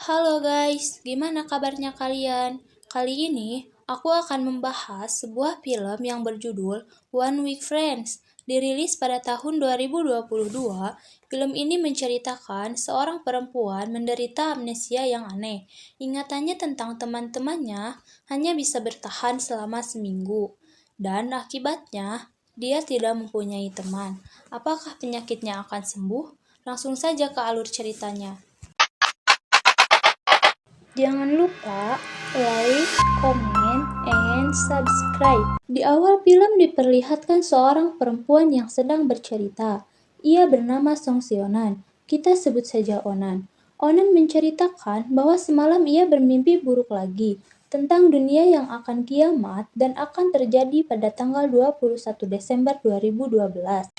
Halo guys, gimana kabarnya kalian? Kali ini aku akan membahas sebuah film yang berjudul One Week Friends. Dirilis pada tahun 2022, film ini menceritakan seorang perempuan menderita amnesia yang aneh. Ingatannya tentang teman-temannya hanya bisa bertahan selama seminggu. Dan akibatnya, dia tidak mempunyai teman. Apakah penyakitnya akan sembuh? Langsung saja ke alur ceritanya. Jangan lupa like, comment, and subscribe. Di awal film diperlihatkan seorang perempuan yang sedang bercerita. Ia bernama Song Sionan. Kita sebut saja Onan. Onan menceritakan bahwa semalam ia bermimpi buruk lagi tentang dunia yang akan kiamat dan akan terjadi pada tanggal 21 Desember 2012.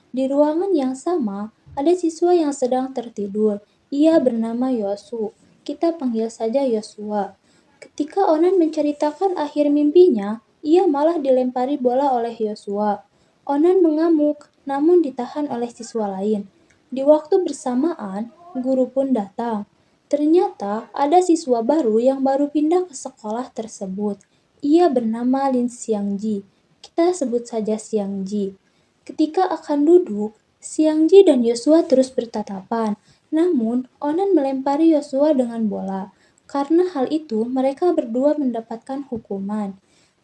Di ruangan yang sama, ada siswa yang sedang tertidur. Ia bernama Yosu. Kita panggil saja Yosua. Ketika Onan menceritakan akhir mimpinya, ia malah dilempari bola oleh Yosua. Onan mengamuk, namun ditahan oleh siswa lain. Di waktu bersamaan, guru pun datang. Ternyata ada siswa baru yang baru pindah ke sekolah tersebut. Ia bernama Lin Xiangji. Kita sebut saja Xiangji. Ketika akan duduk, Xiangji dan Yosua terus bertatapan. Namun, Onan melempari Yosua dengan bola. Karena hal itu, mereka berdua mendapatkan hukuman.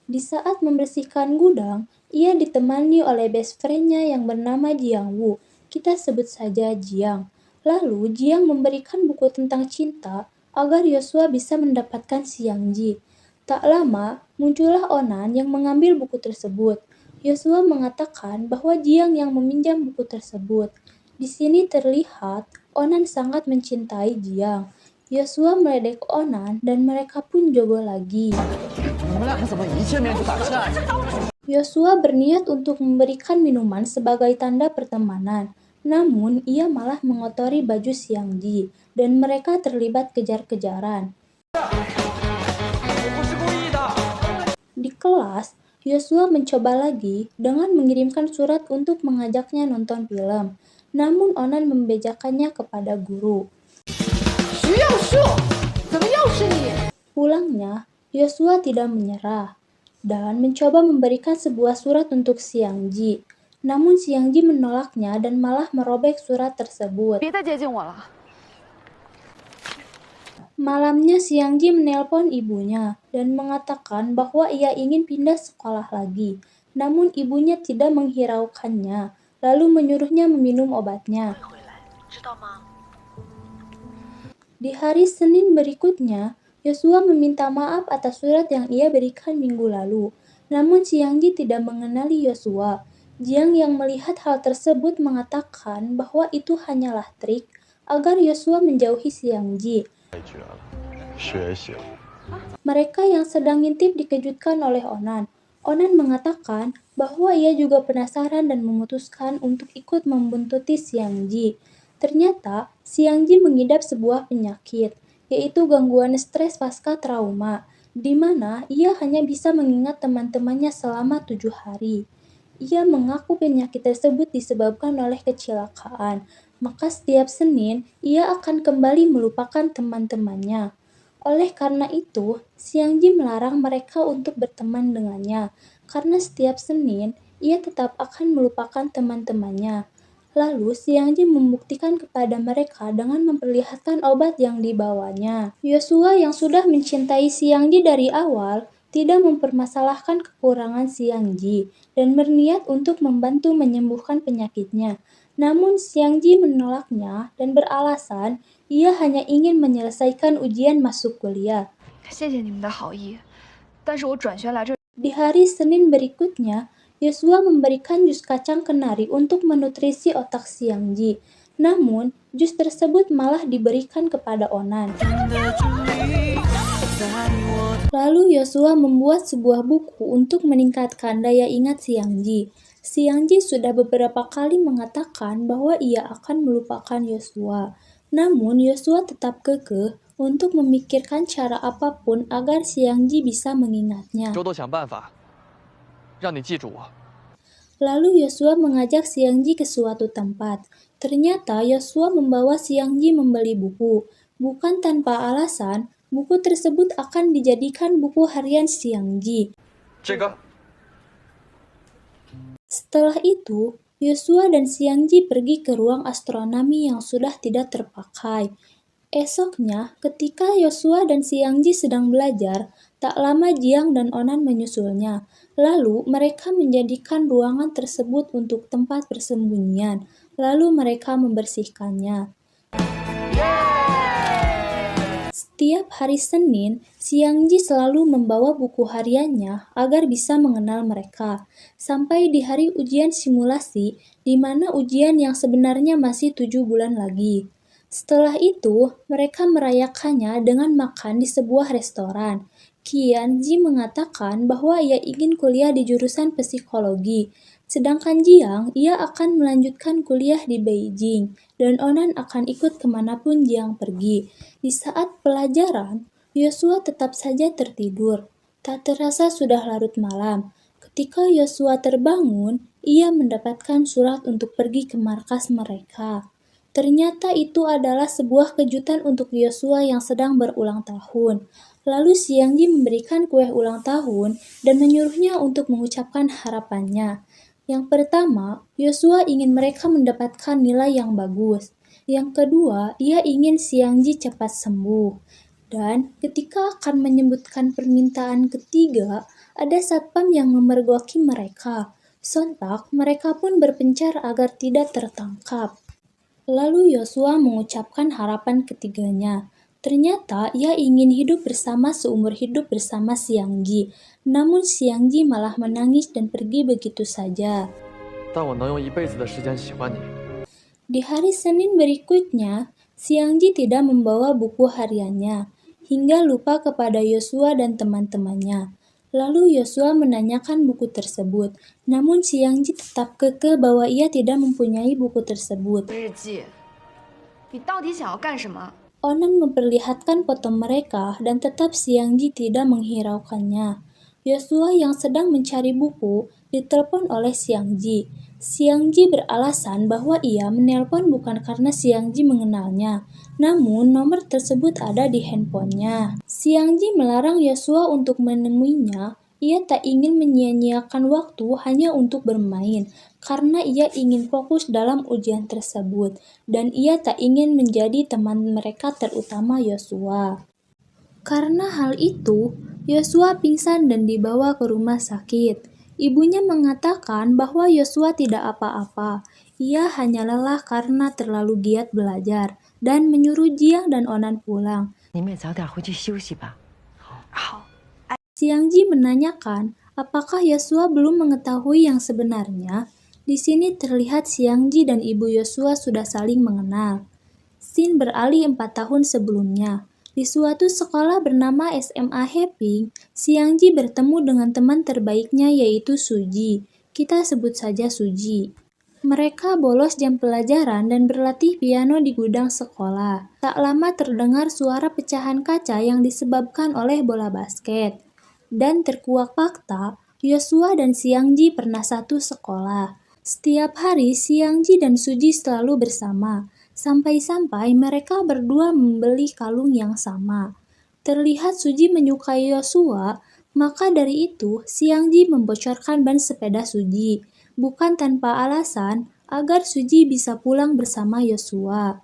Di saat membersihkan gudang, ia ditemani oleh best friend-nya yang bernama Jiang Wu. Kita sebut saja Jiang. Lalu, Jiang memberikan buku tentang cinta agar Yosua bisa mendapatkan Xiangji. Tak lama, muncullah Onan yang mengambil buku tersebut. Yosua mengatakan bahwa Jiang yang meminjam buku tersebut. Di sini terlihat Onan sangat mencintai Jiang. Yosua meledek Onan dan mereka pun jogo lagi. Yosua berniat untuk memberikan minuman sebagai tanda pertemanan. Namun, ia malah mengotori baju Xiangji dan mereka terlibat kejar-kejaran. Di kelas, Yosua mencoba lagi dengan mengirimkan surat untuk mengajaknya nonton film. Namun Onan membejakannya kepada guru. Pulangnya, Yosua tidak menyerah dan mencoba memberikan sebuah surat untuk Xiangji. Namun Xiangji menolaknya dan malah merobek surat tersebut. Malamnya Xiangji menelpon ibunya dan mengatakan bahwa ia ingin pindah sekolah lagi. Namun ibunya tidak menghiraukannya, lalu menyuruhnya meminum obatnya. Di hari Senin berikutnya, Yosua meminta maaf atas surat yang ia berikan minggu lalu. Namun Xiangji tidak mengenali Yosua. Jiang yang melihat hal tersebut mengatakan bahwa itu hanyalah trik agar Yosua menjauhi Xiangji. Mereka yang sedang ngintip dikejutkan oleh Onan. Onan mengatakan bahwa ia juga penasaran dan memutuskan untuk ikut membuntuti Xiangji. Ternyata, Xiangji mengidap sebuah penyakit, yaitu gangguan stres pasca trauma, di mana ia hanya bisa mengingat teman-temannya selama 7 hari. Ia mengaku penyakit tersebut disebabkan oleh kecelakaan, maka setiap Senin ia akan kembali melupakan teman-temannya. Oleh karena itu, Xiangji melarang mereka untuk berteman dengannya, karena setiap Senin ia tetap akan melupakan teman-temannya. Lalu Xiangji membuktikan kepada mereka dengan memperlihatkan obat yang dibawanya. Yosua yang sudah mencintai Xiangji dari awal tidak mempermasalahkan kekurangan Xiangji dan berniat untuk membantu menyembuhkan penyakitnya. Namun Xiangji menolaknya dan beralasan ia hanya ingin menyelesaikan ujian masuk kuliah. Di hari Senin berikutnya, Yosua memberikan jus kacang kenari untuk menutrisi otak Xiangji. Namun, jus tersebut malah diberikan kepada Onan. Lalu Yosua membuat sebuah buku untuk meningkatkan daya ingat Xiangji. Xiangji sudah beberapa kali mengatakan bahwa ia akan melupakan Yosua. Namun Yosua tetap kekeh untuk memikirkan cara apapun agar Xiangji bisa mengingatnya. Lalu Yosua mengajak Xiangji ke suatu tempat. Ternyata Yosua membawa Xiangji membeli buku. Bukan tanpa alasan, buku tersebut akan dijadikan buku harian Xiangji. Setelah itu, Yosua dan Xiangji pergi ke ruang astronomi yang sudah tidak terpakai. Esoknya, ketika Yosua dan Xiangji sedang belajar, tak lama Jiang dan Onan menyusulnya. Lalu mereka menjadikan ruangan tersebut untuk tempat persembunyian. Lalu mereka membersihkannya. Setiap hari Senin, Xiangji selalu membawa buku hariannya agar bisa mengenal mereka. Sampai di hari ujian simulasi, di mana ujian yang sebenarnya masih 7 bulan lagi. Setelah itu, mereka merayakannya dengan makan di sebuah restoran. Qianji mengatakan bahwa ia ingin kuliah di jurusan psikologi. Sedangkan Jiang, ia akan melanjutkan kuliah di Beijing, dan Onan akan ikut kemanapun Jiang pergi. Di saat pelajaran, Yosua tetap saja tertidur. Tak terasa sudah larut malam. Ketika Yosua terbangun, ia mendapatkan surat untuk pergi ke markas mereka. Ternyata itu adalah sebuah kejutan untuk Yosua yang sedang berulang tahun. Lalu Xiangji memberikan kue ulang tahun dan menyuruhnya untuk mengucapkan harapannya. Yang pertama, Yosua ingin mereka mendapatkan nilai yang bagus. Yang kedua, ia ingin Xiangji cepat sembuh. Dan ketika akan menyebutkan permintaan ketiga, ada satpam yang memergoki mereka. Sontak, mereka pun berpencar agar tidak tertangkap. Lalu Yosua mengucapkan harapan ketiganya. Ternyata ia ingin hidup bersama seumur hidup bersama Xiangji. Namun Xiangji malah menangis dan pergi begitu saja. Di hari Senin berikutnya, Xiangji tidak membawa buku hariannya, hingga lupa kepada Yosua dan teman-temannya. Lalu Yosua menanyakan buku tersebut, namun Xiangji tetap kekeh bahwa ia tidak mempunyai buku tersebut. Onan memperlihatkan foto mereka dan tetap Xiangji tidak menghiraukannya. Yosua yang sedang mencari buku ditelepon oleh Xiangji. Xiangji beralasan bahwa ia menelpon bukan karena Xiangji mengenalnya, namun nomor tersebut ada di handphonenya. Xiangji melarang Yosua untuk menemuinya. Ia tak ingin menyia-nyiakan waktu hanya untuk bermain, karena ia ingin fokus dalam ujian tersebut, dan ia tak ingin menjadi teman mereka terutama Yosua. Karena hal itu, Yosua pingsan dan dibawa ke rumah sakit. Ibunya mengatakan bahwa Yosua tidak apa-apa, ia hanya lelah karena terlalu giat belajar, dan menyuruh Jiang dan Onan pulang. Xiangji menanyakan apakah Yosua belum mengetahui yang sebenarnya. Di sini terlihat Xiangji dan ibu Yosua sudah saling mengenal. Scene beralih 4 tahun sebelumnya. Di suatu sekolah bernama SMA Heping, Xiangji bertemu dengan teman terbaiknya yaitu Suji. Kita sebut saja Suji. Mereka bolos jam pelajaran dan berlatih piano di gudang sekolah. Tak lama terdengar suara pecahan kaca yang disebabkan oleh bola basket. Dan terkuak fakta, Yosua dan Xiangji pernah satu sekolah. Setiap hari Xiangji dan Suji selalu bersama. Sampai-sampai mereka berdua membeli kalung yang sama. Terlihat Suji menyukai Yosua, maka dari itu Xiangji membocorkan ban sepeda Suji, bukan tanpa alasan agar Suji bisa pulang bersama Yosua.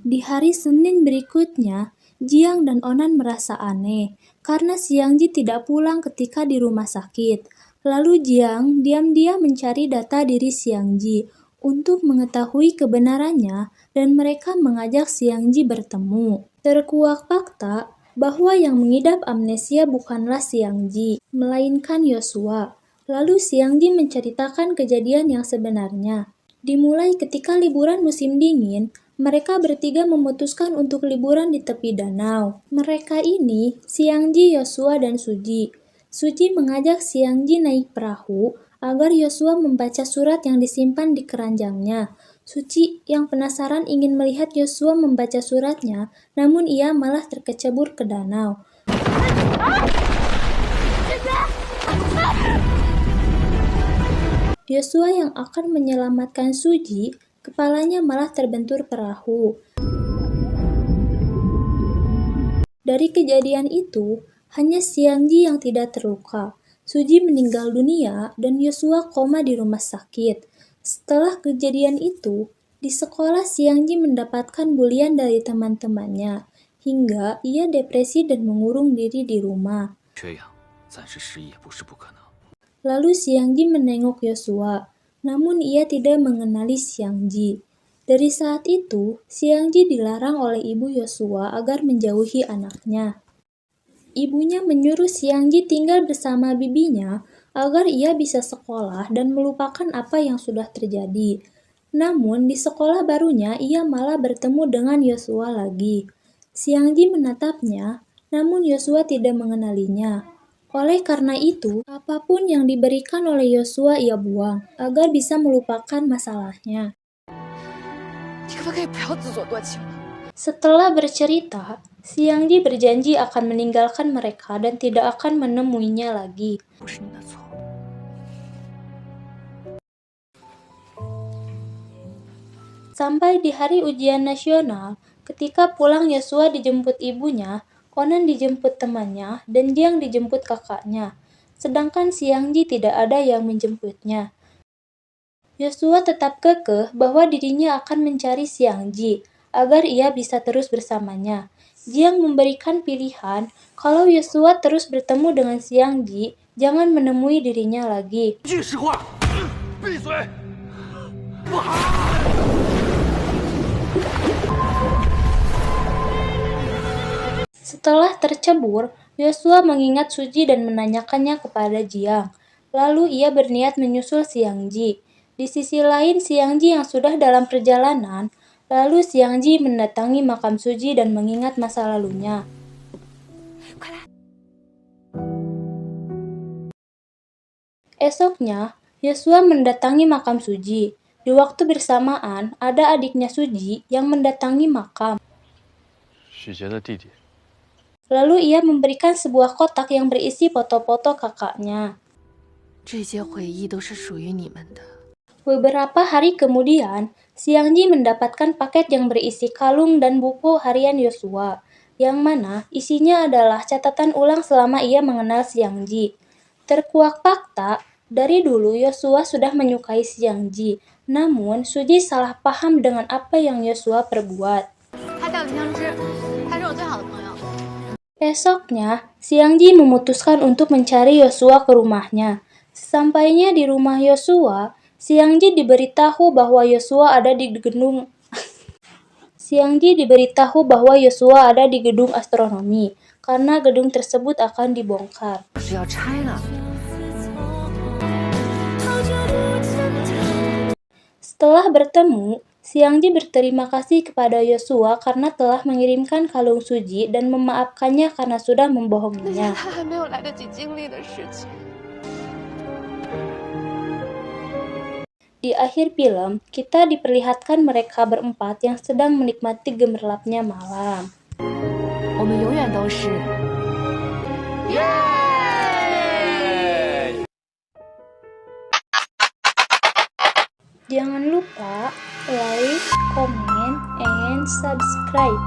Di hari Senin berikutnya, Jiang dan Onan merasa aneh karena Xiangji tidak pulang ketika di rumah sakit. Lalu Jiang diam-diam mencari data diri Xiangji untuk mengetahui kebenarannya dan mereka mengajak Xiangji bertemu. Terkuak fakta bahwa yang mengidap amnesia bukanlah Xiangji, melainkan Yosua. Lalu Xiangji menceritakan kejadian yang sebenarnya. Dimulai ketika liburan musim dingin, mereka bertiga memutuskan untuk liburan di tepi danau. Mereka ini Xiangji, Yosua, dan Suji. Suji mengajak Xiangji naik perahu agar Yosua membaca surat yang disimpan di keranjangnya. Suci yang penasaran ingin melihat Yosua membaca suratnya, namun ia malah terkecebur ke danau. Yosua yang akan menyelamatkan Suji, kepalanya malah terbentur perahu. Dari kejadian itu, hanya Xiangji yang tidak terluka. Suji meninggal dunia dan Yosua koma di rumah sakit. Setelah kejadian itu, di sekolah Xiangji mendapatkan bulian dari teman-temannya, hingga ia depresi dan mengurung diri di rumah. Lalu Xiangji menengok Yosua, namun ia tidak mengenali Xiangji. Dari saat itu, Xiangji dilarang oleh ibu Yosua agar menjauhi anaknya. Ibunya menyuruh Xiangji tinggal bersama bibinya agar ia bisa sekolah dan melupakan apa yang sudah terjadi. Namun, di sekolah barunya ia malah bertemu dengan Yosua lagi. Xiangji menatapnya, namun Yosua tidak mengenalinya. Oleh karena itu, apapun yang diberikan oleh Yosua ia buang agar bisa melupakan masalahnya. Setelah bercerita, Xiangji berjanji akan meninggalkan mereka dan tidak akan menemuinya lagi. Sampai di hari ujian nasional, ketika pulang Yosua dijemput ibunya, Onan dijemput temannya, dan Jiang dijemput kakaknya. Sedangkan Xiangji tidak ada yang menjemputnya. Yosua tetap kekeh bahwa dirinya akan mencari Xiangji agar ia bisa terus bersamanya. Jiang memberikan pilihan kalau Yosua terus bertemu dengan Xiangji, jangan menemui dirinya lagi. Setelah tercebur, Yosua mengingat Suji dan menanyakannya kepada Jiang. Lalu ia berniat menyusul Xiangji. Di sisi lain, Xiangji yang sudah dalam perjalanan, lalu Xiangji mendatangi makam Suji dan mengingat masa lalunya. Esoknya, Yosua mendatangi makam Suji. Di waktu bersamaan, ada adiknya Suji yang mendatangi makam. Lalu ia memberikan sebuah kotak yang berisi foto-foto kakaknya. Beberapa hari kemudian, Xiangji mendapatkan paket yang berisi kalung dan buku harian Yosua, yang mana isinya adalah catatan ulang selama ia mengenal Xiangji. Terkuak fakta, dari dulu Yosua sudah menyukai Xiangji, namun Suji salah paham dengan apa yang Yosua perbuat. Esoknya, Xiangji memutuskan untuk mencari Yosua ke rumahnya. Sesampainya di rumah Yosua, Xiangji diberitahu bahwa Yosua ada di gedung astronomi, karena gedung tersebut akan dibongkar. Setelah bertemu, Xiangji berterima kasih kepada Yosua karena telah mengirimkan kalung Suji dan memaafkannya karena sudah membohonginya. Di akhir film, kita diperlihatkan mereka berempat yang sedang menikmati gemerlapnya malam. Jangan lupa like, comment, and subscribe.